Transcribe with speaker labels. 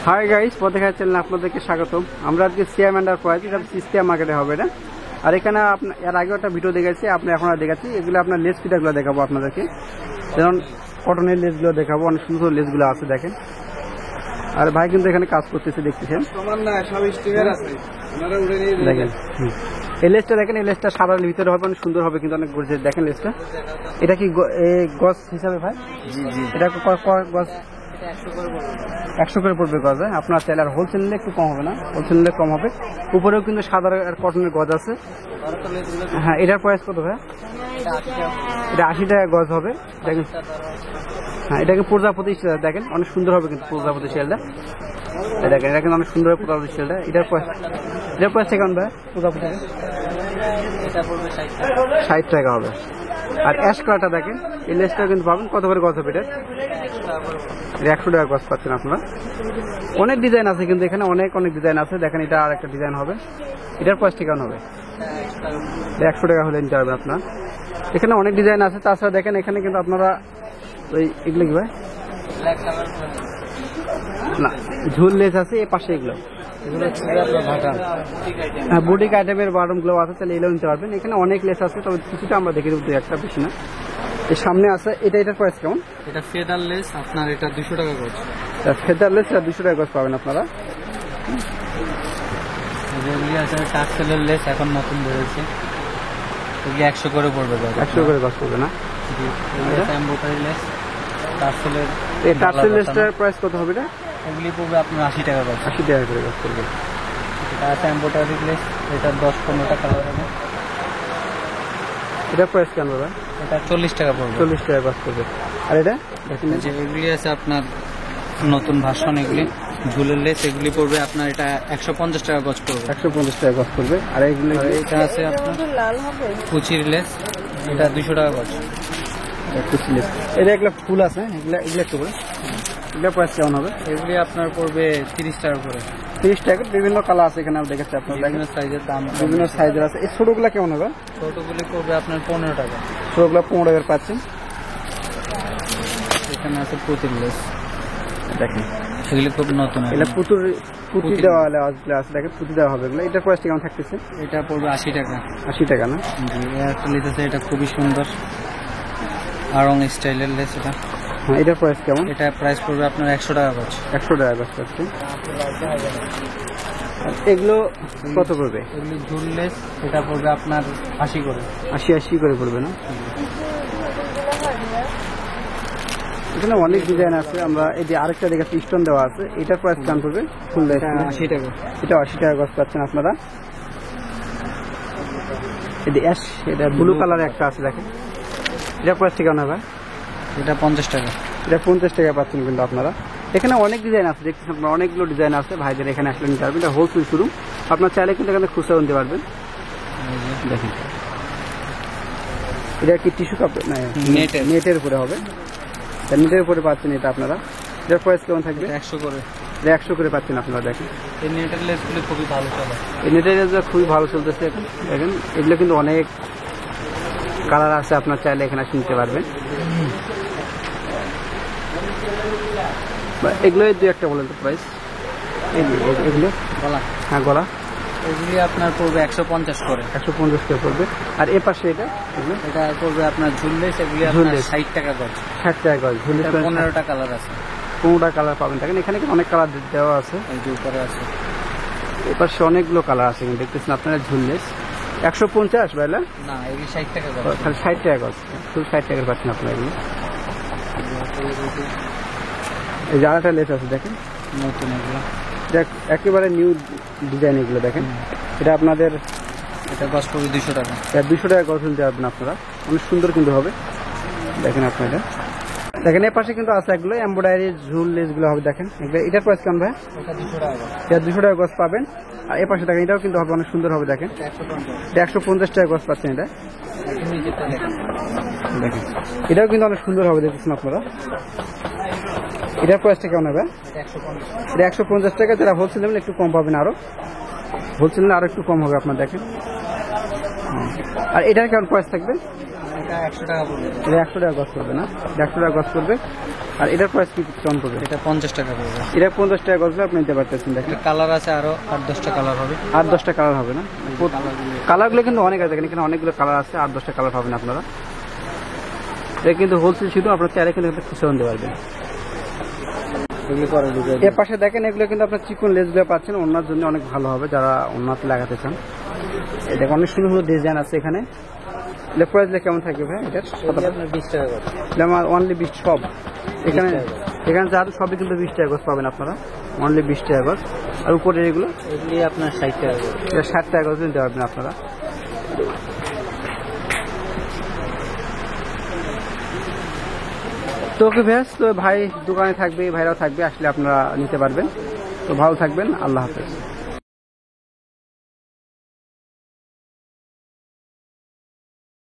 Speaker 1: Hi guys, পথেঘাট চ্যানেলে আপনাদেরকে স্বাগতম। আমরা আজকে সিএম এন্টারপ্রাইজ, এটা সিস্টেম মার্কেটে হবে না। আর এখানে এর আগে একটা ভিডিও দেখেছি, আপনি এখন দেখাচ্ছি। এগুলো আপনার লেস পিটাগুলো দেখাবো আপনাদেরকে, যেমন কটনের লেসগুলো দেখাবো। অনেক সুন্দর লেসগুলো আছে দেখেন। আর ভাই কিন্তু এখানে কাজ করতেছে, দেখতেছেন দেখেন। এই লেসটা দেখেন, এই লেসটা সাদার ভিতরে হবে, অনেক সুন্দর হবে কিন্তু অনেক গর্জিয়াস। দেখেন লেসটা, এটা কি গজ হিসাবে ভাই? এটা গজ 100 করে পড়বে গজ। আপনার চাইলে আর হোলসেল নিলে একটু কম হবে না, হোলসেল নিলে কম হবে। উপরেও কিন্তু সাদা আর কটনের গজ আছে। হ্যাঁ, এটার প্রাইস কত ভাই? এটা 80 টাকা গজ হবে দেখেন। হ্যাঁ, এটাকে প্রজাপতি স্টাইল দেখেন, অনেক সুন্দর হবে কিন্তু প্রজাপতি স্টাইলটা দেখেন। এটা কিন্তু অনেক সুন্দর হবে প্রজাপতি স্টাইলটা। এটার প্রাইসটা কেমন ভাই? প্রজাপতি 60 টাকা হবে। আর অ্যাশ কালারটা দেখেন, এই লেসটা কিন্তু পাবেন কত করে গজ হবে? এটা 100 টাকা গজ পাচ্ছেন আপনারা। অনেক ডিজাইন আছে কিন্তু এখানে, অনেক ডিজাইন আছে দেখেন। এটা আর একটা ডিজাইন হবে। এটার প্রাইসটা কেমন হবে? 100 টাকা হলে নিতে পারবেন আপনার। এখানে অনেক ডিজাইন আছে। তাছাড়া দেখেন এখানে কিন্তু আপনারা ওই এগুলো কি ভাই না, ঝুল লেস আছে এই পাশে। এগুলো হ্যাঁ, বুটিক আইটেমের বাটম গুলো আছে, তাহলে এগুলো নিতে পারবেন। এখানে অনেক লেস আছে, তবে কিছুটা আমরা দেখে দেবো, একটা বেশি না। এর সামনে আছে এটার প্রাইস কেমন?
Speaker 2: এটা ফেদার লেস আপনার, এটা 200 টাকা গজ।
Speaker 1: ফেদার লেস এটা 200 টাকা গজ পাবেন আপনারা।
Speaker 2: যেগুলি আছে টার্সেলের লেস, এখন নতুন বেরোচ্ছে, এগুলি 100 করে পড়বে গজ।
Speaker 1: 100 করে গজ পড়বে না?
Speaker 2: এমব্রয়ডারি লেস টার্সেলের।
Speaker 1: এই টার্সেল লেসটার প্রাইস কত হবে? এটা
Speaker 2: এগুলি পড়বে আপনার 80 টাকা গজ।
Speaker 1: 80 টাকা করে গজ পড়বে।
Speaker 2: এটা আছে এমব্রয়ডারি লেস, এটা 10-15 টাকা হবে।
Speaker 1: এটা প্রাইস কেমন হবে?
Speaker 2: এটা 40 টাকা পড়বে।
Speaker 1: 40 টাকা গজ পড়বে। আর এটা দেখেন,
Speaker 2: যে এগুলি আছে আপনার নতুন ভার্সন, এগুলি ঝুলের লেস, এগুলি পড়বে আপনার এটা 150 টাকা গজ পড়বে।
Speaker 1: 150 টাকা গজ পড়বে। আর এগুলো
Speaker 2: এটা আছে আপনার কুচির লেস, এটা 200 টাকা গজ।
Speaker 1: কুচি লেস, এটা এগুলো ফুল আছে, এগুলো একটু করে। এগুলো প্রাইস কেমন হবে?
Speaker 2: এগুলি আপনার পড়বে 30 টাকা করে।
Speaker 1: 30 টাকা। বিভিন্ন কালার আছে এখানে, দেখাচ্ছি আপনার।
Speaker 2: বিভিন্ন সাইজের দাম,
Speaker 1: বিভিন্ন সাইজের আছে। এই ছোটগুলো কেমন হবে?
Speaker 2: ছোটগুলি পড়বে আপনার 15 টাকা।
Speaker 1: ছোটগুলো 15 টাকার পাচ্ছেন।
Speaker 2: এখানে আছে পুতির লেস
Speaker 1: দেখেন,
Speaker 2: এগুলি খুব নতুন।
Speaker 1: এটা পুঁতি দেওয়া আছে দেখেন, পুঁতি দেওয়া হবে এগুলো। এটার প্রাইসটা কেমন থাকতেছে?
Speaker 2: এটা পড়বে 80 টাকা।
Speaker 1: 80 টাকা না?
Speaker 2: একটা লেস আছে, এটা খুবই সুন্দর আড়ং স্টাইলের লেস। এটা
Speaker 1: হ্যাঁ, এটার প্রাইস কেমন?
Speaker 2: এটা প্রাইস পড়বে আপনার 100 টাকা গজ।
Speaker 1: 100 টাকা গজ পাচ্ছেন। এগুলো কত করবে?
Speaker 2: এগুলি ঝুল লেস, এটা পড়বে আপনার 80 করে।
Speaker 1: 80 করে পড়বে না? এখানে অনেক ডিজাইন আছে। আমরা এই যে আরেকটা দেখাচ্ছি, স্টোন দেওয়া আছে। এটার প্রাইস কেমন পড়বে? ফুল লেস
Speaker 2: 80 টাকা।
Speaker 1: এটা 80 টাকা গজ পাচ্ছেন আপনারা। এই যে অ্যাশ, এটা ব্লু কালারের একটা আছে দেখেন। এটার প্রাইসটা কেমন হবে?
Speaker 2: এটা 50 টাকা।
Speaker 1: এটা 50 টাকা পাচ্ছেন কিন্তু আপনারা। এখানে অনেক ডিজাইন আছে, দেখতেছেন আপনারা, অনেকগুলো ডিজাইন আছে। ভাইদের এখানে আসলে নিতে পারবেন। এটা হোলসেল শোরুম, আপনার চাইলে কিন্তু এখানে খুচরা নিতে পারবেন। দেখেন, এটা কি টিস্যু কাপড় না, নেটের উপরে হবে। নেটের উপরে পাচ্ছেন এটা আপনারা। এটার প্রাইস কেমন থাকবে?
Speaker 2: 100 করে।
Speaker 1: এটা 100 করে পাচ্ছেন আপনারা। দেখেন,
Speaker 2: এই নেটের লেসগুলো খুবই ভালো চলে।
Speaker 1: এই নেটের লেসগুলো খুবই ভালো চলতেছে এখন। দেখেন, এগুলো কিন্তু অনেক কালার আছে, আপনার চাইলে এখানে নিতে পারবেন। এগুলোই 2-1টা বলেন তো প্রাইস। এগুলো
Speaker 2: গলা,
Speaker 1: হ্যাঁ গলা,
Speaker 2: এগুলি আপনার পড়বে 150 করে।
Speaker 1: 150 করে পড়বে। আর এ পাশে এটা
Speaker 2: এটা পড়বে আপনার ঝুল লেস, এগুলি আপনার 60 টাকা গজ।
Speaker 1: 60 টাকা গজ। ঝুল লেস
Speaker 2: 15টা কালার আছে।
Speaker 1: 15টা কালার পাবেন। দেখেন, এখানে কিন্তু অনেক কালার দেওয়া আছে।
Speaker 2: এই যে উপরে আছে,
Speaker 1: এ পাশে অনেকগুলো কালার আছে কিন্তু দেখতেছেন আপনারা। ঝুল লেস 150 বাইলা
Speaker 2: না, এগুলি 60 টাকা গজ।
Speaker 1: খালি 60 টাকা গজ, শুধু 60 টাকার পাচ্ছেন আপনারা এগুলো। এই যে আরেকটা লেস আছে দেখেন,
Speaker 2: নতুন এগুলো,
Speaker 1: একেবারে নিউ ডিজাইন। এগুলো দেখেন, এটা আপনাদের
Speaker 2: এটা গজ পড়বে 200 টাকা।
Speaker 1: 200 টাকা গজ নিতে পারবেন আপনারা। অনেক সুন্দর কিন্তু হবে। দেখেন আপনারা, দেখেন এর পাশে কিন্তু আছে এগুলো এমব্রয়ডারি ঝুল লেসগুলো হবে। দেখেন, এটার প্রাইস কেমন ভাই?
Speaker 2: এটা 200 টাকা।
Speaker 1: এটা 200 টাকা গজ পাবেন। আর এর পাশে দেখেন, এটাও কিন্তু হবে, অনেক সুন্দর হবে। দেখেন, এটা 150 টাকা গজ পাচ্ছেন। এটা দেখেন, এটাও কিন্তু অনেক সুন্দর হবে, দেখতেছেন আপনারা। এটার প্রাইসটা কেমন হবে? এটা 150 টাকা। যারা হোলসেল নেবেন একটু কম পাবেন, আরো হোলসেল নিলে আরো একটু কম হবে আপনার। দেখেন, আর এটার কেমন প্রাইস থাকবে?
Speaker 2: এটা 100 টাকা পড়বে।
Speaker 1: এটা 100 টাকা গজ করবে না? 100 টাকা গজ করবে। আর এটার প্রাইস কি কেমন পড়বে?
Speaker 2: এটা 50 টাকা পড়বে।
Speaker 1: এটা 50 টাকা গজ আপনি নিতে পারতেছেন। দেখেন
Speaker 2: কালার আছে আরো 8-10টা কালার হবে।
Speaker 1: 8-10টা কালার হবে না? কালারগুলো কিন্তু অনেক আছে, এখানে অনেকগুলো কালার আছে, 8-10টা কালার পাবেন আপনারা। এটা কিন্তু হোলসেল শুধু, আপনার চাইলে কিন্তু খুচরা নিতে পারবেন। এর পাশে দেখেন এগুলো কিন্তু আপনার চিকন লেসগুলো পাচ্ছেন, ওনার জন্য অনেক ভালো হবে যারা ওনাতে লাগাতে চান। এটা অনেক সুন্দর সুন্দর ডিজাইন আছে এখানে। প্রাইস কেমন থাকবে ভাই? এটা
Speaker 2: 20 টাকা করে।
Speaker 1: আমার অনলি 20 সব এখানে যা সবই কিন্তু 20 টাকা গজ পাবেন আপনারা, অনলি 20 টাকা গজ। আর উপরে এগুলি
Speaker 2: আপনার 60 টাকা করে।
Speaker 1: এটা 60 টাকা গজ নিতে পারবেন আপনারা। তো ওকে ভ্যাস, তো ভাই দোকানে থাকবে, ভাইরাও থাকবে, আসলে আপনারা নিতে পারবেন। তো ভালো থাকবেন, আল্লাহ হাফেজ।